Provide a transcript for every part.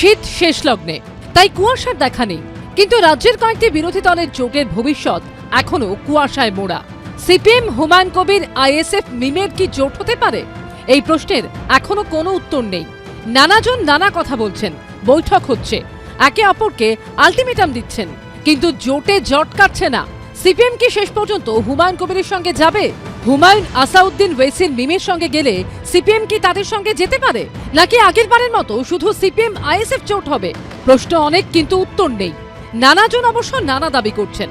শীত শেষ লগ্নে, তাই কুয়াশার দেখা নেই। কিন্তু রাজ্যের কয়েকটি বিরোধী দলের জোটের ভবিষ্যৎ এখনো কুয়াশায় মোড়া। সিপিএম, হুমায়ুন কবির, আইএসএফ, মিমের কি জোট হতে পারে? এই প্রশ্নের এখনো কোনো উত্তর নেই। নানাজন নানা কথা বলছেন, বৈঠক হচ্ছে, একে অপরকে আলটিমেটাম দিচ্ছেন, কিন্তু জোটে জট কাটছে না। সিপিএম কি শেষ পর্যন্ত হুমায়ুন কবিরের সঙ্গে যাবে? হুমায়ুন, আসাউদ্দিন, ওয়েসির, মিমের সঙ্গে গেলে সিপিএম কি তাদের সঙ্গে যেতে পারে, নাকি আগেরবারের মতো শুধু সিপিএম আইএসএফ জোট হবে? প্রশ্ন অনেক, কিন্তু উত্তর নেই। নানাজন অবশ্য নানা দাবি করছেন।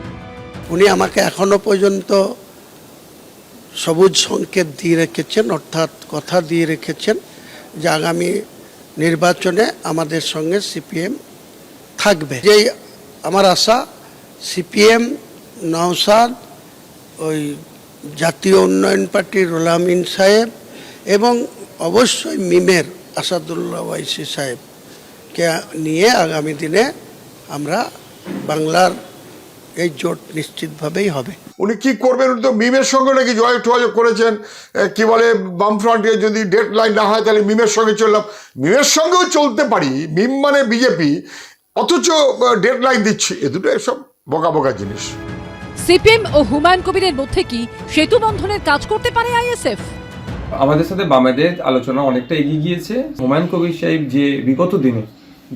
উনি আমাকে এখনো পর্যন্ত সবুজ সংকেত দিয়ে রেখেছেন, অর্থাৎ কথা দিয়ে রেখেছেন যে আগামী নির্বাচনে আমাদের সঙ্গে সিপিএম থাকবে। যেই আমার আশা, সিপিএম, নওশাদ, ওই জাতীয় উন্নয়ন পার্টির রুহুল আমিন সাহেব এবং অবশ্যই মিমের আসাদুল্লাহ ওয়াইসি সাহেবকে নিয়ে আগামী দিনে আমরা বাংলার এই জোট নিশ্চিতভাবেই হবে। উনি কি করবেন? উনি তো মিমের সঙ্গে নাকি যোগাযোগ করেছেন, কি বলে বামফ্রন্টে যদি ডেড লাইন না হয় তাহলে মিমের সঙ্গে চললাম। মিমের সঙ্গেও চলতে পারি, মিম মানে বিজেপি, অথচ ডেড লাইন দিচ্ছি। এ দুটো এসব বোকা বোকা জিনিস। সিপিএম ও হুমায়ুন কবিরের মধ্যে কি সেতু বন্ধনের কাজ করতে পারে আইএসএফ? আমাদের সাথে বামেদের আলোচনা অনেকটা এগিয়ে গিয়েছে। হুমায়ুন কবির সাহেব যে বিগত দিনে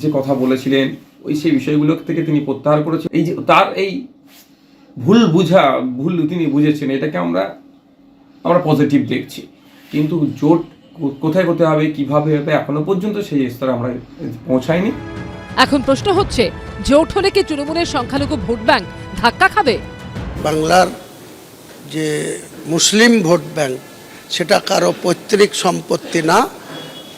যে কথা বলেছিলেন, সেই বিষয়গুলো থেকে তিনি প্রত্যাহার করেছেন। এই যে তার এই ভুল তিনি বুঝেছেন, এটাকে আমরা পজিটিভ দেখছি। কিন্তু জোট কোথায় হতে হবে, কিভাবে হবে, এখনো পর্যন্ত সেই স্তরে আমরা পৌঁছাইনি। এখন প্রশ্ন হচ্ছে, জোট হলে কি তৃণমূলের সংখ্যালঘু ভোট ব্যাংক ধাক্কা খাবে? বাংলার যে মুসলিম ভোট ব্যাংক, সেটা কারো পৈতৃক সম্পত্তি না,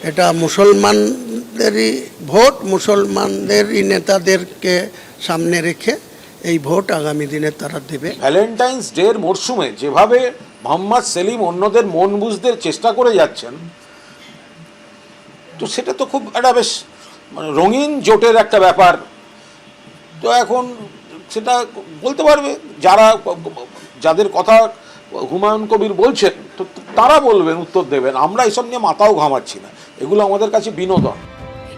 এটা মুসলমানদেরই ভোট। মুসলমানদেরই নেতাদেরকে সামনে রেখে এই ভোট আগামী দিনে তারা দেবে। ভ্যালেন্টাইন্স ডের মরশুমে যেভাবে মোহাম্মদ সেলিম অন্যদের মন বুঝতে চেষ্টা করে যাচ্ছেন, তো সেটা তো খুব একটা বেশ রঙিন জোটের একটা ব্যাপার। তো এখন সেটা বলতে পারবে যাদের কথা হুমায়ুন কবির বলছেন, তো তারা বলবেন, উত্তর দেবেন। আমরা এসব নিয়ে মাথাও ঘামাচ্ছি না, এগুলো আমাদের কাছে বিনোদন।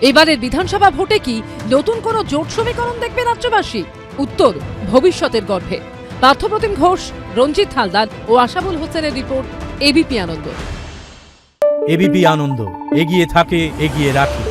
এবারের বিধানসভা ভোটে কি নতুন কোনো জোট সমীকরণ দেখবে রাজ্যবাসী? উত্তর ভবিষ্যতের গর্ভে। পার্থপ্রতিম ঘোষ, রঞ্জিত হালদার ও আশাবুল হোসেনের রিপোর্ট, এবিপি আনন্দ। এবিপি আনন্দ, এগিয়ে থাকে, এগিয়ে রাখে।